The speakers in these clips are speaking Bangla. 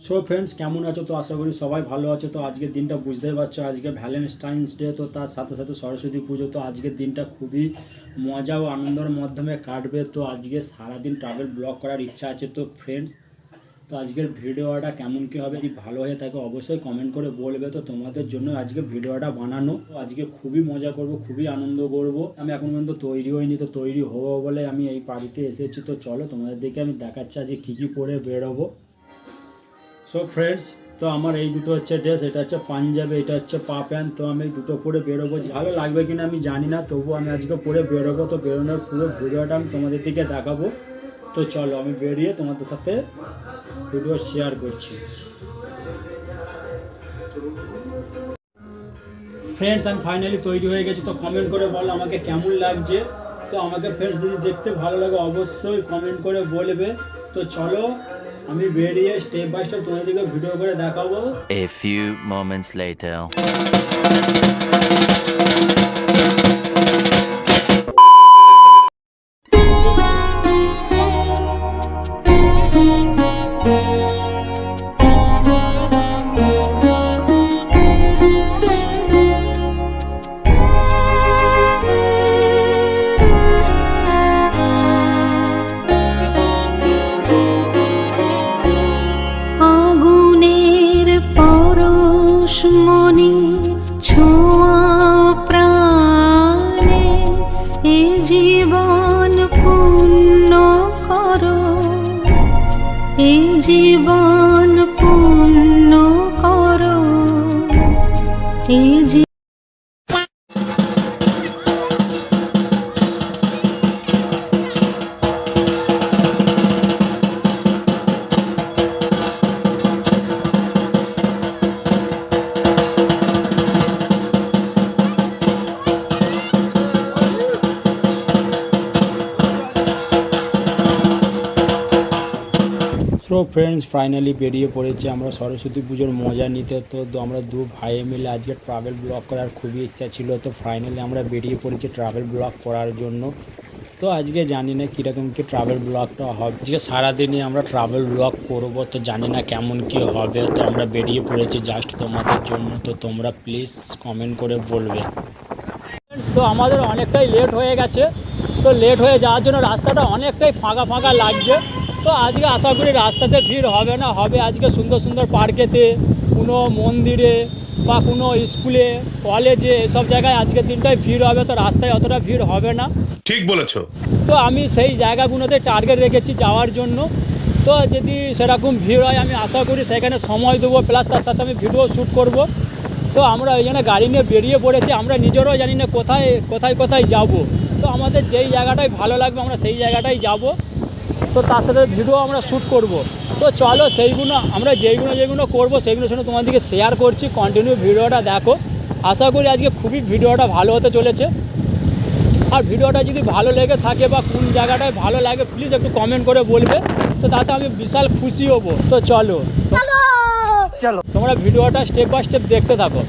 সো ফ্রেন্ডস, কেমন আছো? তো আশা করি সবাই ভালো আছো। তো আজকের দিনটা বুঝতেই পারছো, আজকে ভ্যালেন্টাইন্স ডে, তো তার সাথে সাথে সরস্বতী পুজো। তো আজকের দিনটা খুবই মজা ও আনন্দের মাধ্যমে কাটবে। তো আজকে সারাদিন ট্রাভেল ব্লগ করার ইচ্ছা আছে। তো ফ্রেন্ডস, তো আজকের ভিডিওটা কেমন কী হবে, যদি ভালো হয়ে থাকে অবশ্যই কমেন্ট করে বলবে। তো তোমাদের জন্য আজকে ভিডিওটা বানানো। তো আজকে খুবই মজা করব, খুবই আনন্দ করব। আমি এখন পর্যন্ত তৈরি হইনি, তো তৈরি হবো বলে আমি এই বাড়িতে এসেছি। তো চলো তোমাদের দিকে আমি দেখাচ্ছি আজকে কী কী পরে বেরোবো। সো ফ্রেন্ডস, তো আমার এই দুটো হচ্ছে ড্রেস, এটা হচ্ছে পাঞ্জাবি, এটা হচ্ছে পা প্যান্ট। তো আমি দুটো পরে বেরোবো, ভালো লাগবে কিনা আমি জানি না, তবু আমি আজকে পরে বেরোবো। তো বেরোনোর পুরো ভিডিওটা আমি তোমাদের দিকে দেখাবো। তো চলো আমি বেরিয়ে তোমাদের সাথে ভিডিও শেয়ার করছি। ফ্রেন্ডস, আমি ফাইনালি তৈরি হয়ে গেছি। তো কমেন্ট করে বলো আমাকে কেমন লাগছে। তো আমাকে ফ্রেন্ডস যদি দেখতে ভালো লাগে অবশ্যই কমেন্ট করে বলবে। তো চলো আমি বেরিয়ে স্টেপ বাই স্টেপ তোমাদেরকে ভিডিও করে দেখাবো। A few moments later. মনি ছোঁয়া প্রাণে এ জীবন পূর্ণ করো, এ জীবন পূর্ণ করো, এ সো ফ্রেন্ডস, ফাইনালি বেরিয়ে পড়েছি আমরা সরস্বতী পুজোর মজা নিতে। তো আমরা দু ভাই মিলে আজকে ট্রাভেল ব্লগ করার খুবই ইচ্ছা ছিল। তো ফাইনালি আমরা বেরিয়ে পড়েছি ট্রাভেল ব্লগ করার জন্য। তো আজকে জানি না কীরকম কী ট্রাভেল ব্লগটা হবে। আজকে সারাদিনই আমরা ট্রাভেল ব্লগ করবো, তো জানি না কেমন কী হবে। তো আমরা বেরিয়ে পড়েছি জাস্ট তোমাদের জন্য। তো তোমরা প্লিজ কমেন্ট করে বলবে। তো আমাদের অনেকটাই লেট হয়ে গেছে। তো লেট হয়ে যাওয়ার জন্য রাস্তাটা অনেকটাই ফাঁকা ফাঁকা লাগছে। তো আজকে আশা করি রাস্তাতে ভিড় হবে না, হবে আজকে সুন্দর সুন্দর পার্কেতে, কোনো মন্দিরে বা কোনো স্কুলে কলেজে, এসব জায়গায় আজকের দিনটায় ভিড় হবে। তো রাস্তায় অতটা ভিড় হবে না। ঠিক বলেছো। তো আমি সেই জায়গাগুলোতে টার্গেট রেখেছি যাওয়ার জন্য। তো যদি সেরকম ভিড় হয় আমি আশা করি সেখানে সময় দেবো, প্লাস তার সাথে আমি ভিডিও শ্যুট করব। তো আমরা ওই জন্য গাড়ি নিয়ে বেরিয়ে পড়েছি। আমরা নিজেরাও জানি না কোথায় কোথায় কোথায় যাব। তো আমাদের যেই জায়গাটাই ভালো লাগবে আমরা সেই জায়গাটাই যাব। তো তার সাথে ভিডিও আমরা শ্যুট করব। তো চলো সেইগুলো আমরা যেগুলো করবো সেইগুলো শুনে তোমাদেরকে শেয়ার করছি। কন্টিনিউ ভিডিওটা দেখো, আশা করি আজকে খুবই ভিডিওটা ভালো হতে চলেছে। আর ভিডিওটা যদি ভালো লেগে থাকে বা কোন জায়গাটায় ভালো লাগে প্লিজ একটু কমেন্ট করে বলবে। তো তাতে আমি বিশাল খুশি হব। তো চলো তোমরা ভিডিওটা স্টেপ বাই স্টেপ দেখতে থাকো।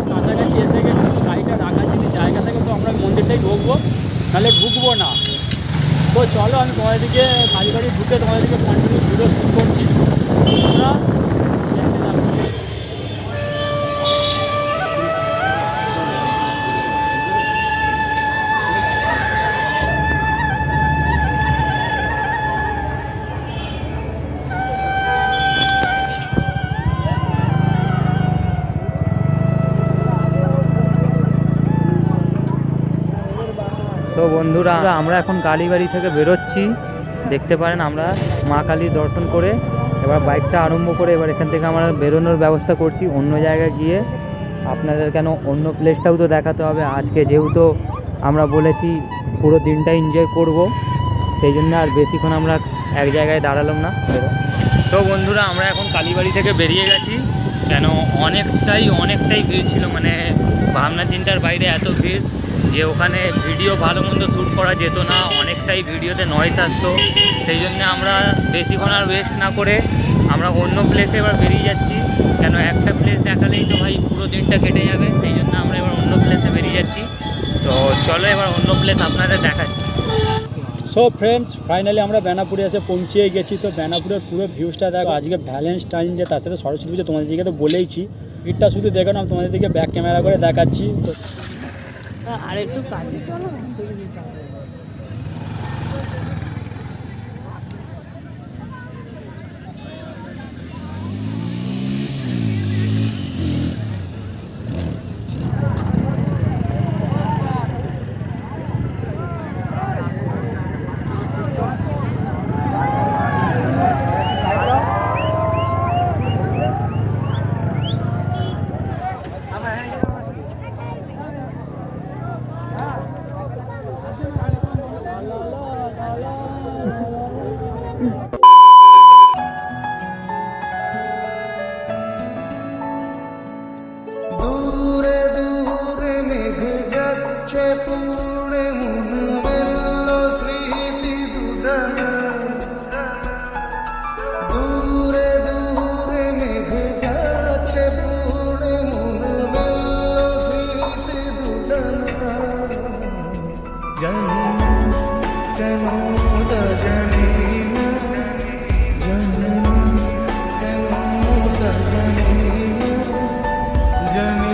কাছাকাছি এসে গেছি। তো গাড়িটা রাখার যদি জায়গা থাকে তো আমরা মন্দিরটাই ঢুকবো, নাহলে ঢুকবো না। তো চলো আমি তোমাদেরকে গাড়ি ঢুকে তোমাদেরকে কন্টিনিউ ভিডিও শ্যুট করছি। তোমরা দেখতে থাকো। তো বন্ধুরা, আমরা এখন কালীবাড়ি থেকে বেরোচ্ছি। দেখতে পারেন আমরা মা কালীর দর্শন করে এবার বাইকটা আরম্ভ করে এবার এখান থেকে আমরা বেরোনোর ব্যবস্থা করছি অন্য জায়গায় গিয়ে। আপনাদের কেন অন্য প্লেসটাও তো দেখাতে হবে আজকে, যেহেতু আমরা বলেছি পুরো দিনটা এনজয় করব, সেই জন্য আর বেশিক্ষণ আমরা এক জায়গায় দাঁড়ালাম না। সো বন্ধুরা, আমরা এখন কালীবাড়ি থেকে বেরিয়ে গেছি। কেন অনেকটাই ভিড় ছিল, মানে ভাবনা চিন্তার বাইরে এত ভিড় যে ওখানে ভিডিও ভালো মন্দ শ্যুট করা যেত না, অনেকটাই ভিডিওতে নয়েজ আসতো। সেই জন্য আমরা বেশিক্ষণ আর ওয়েস্ট না করে আমরা অন্য প্লেসে এবার বেরিয়ে যাচ্ছি। কেন একটা প্লেস দেখালেই তো ভাই পুরো দিনটা কেটে যাবে, সেই জন্য আমরা এবার অন্য প্লেসে বেরিয়ে চলো এবার অন্য প্লেস আপনাদের দেখাচ্ছি। সো ফ্রেন্ডস, ফাইনালি আমরা বেনাপুরে এসে পৌঁছে গেছি। তো বেনাপুরের পুরো ভিউজটা দেখো। আজকে ভ্যালেন্টাইন ডে, তার সাথে সরস্বতী পুজো। তোমাদের দিকে তো বলেইছি, ভিড়টা শুধু দেখো না, আমি তোমাদের দিকে ব্যাক ক্যামেরা করে দেখাচ্ছি। তো আর একটু কাছে চলো। দূরে দূরে মেঘ যাচ্ছে পুড়ে মন মেলল স্মৃতি দুদানা দূরে দূরে মেঘ যাচ্ছে পুড়ে মন মেলল স্মৃতি দুদানা জানি না কেন তা জানি না জানি না কেন তা জানি না জানি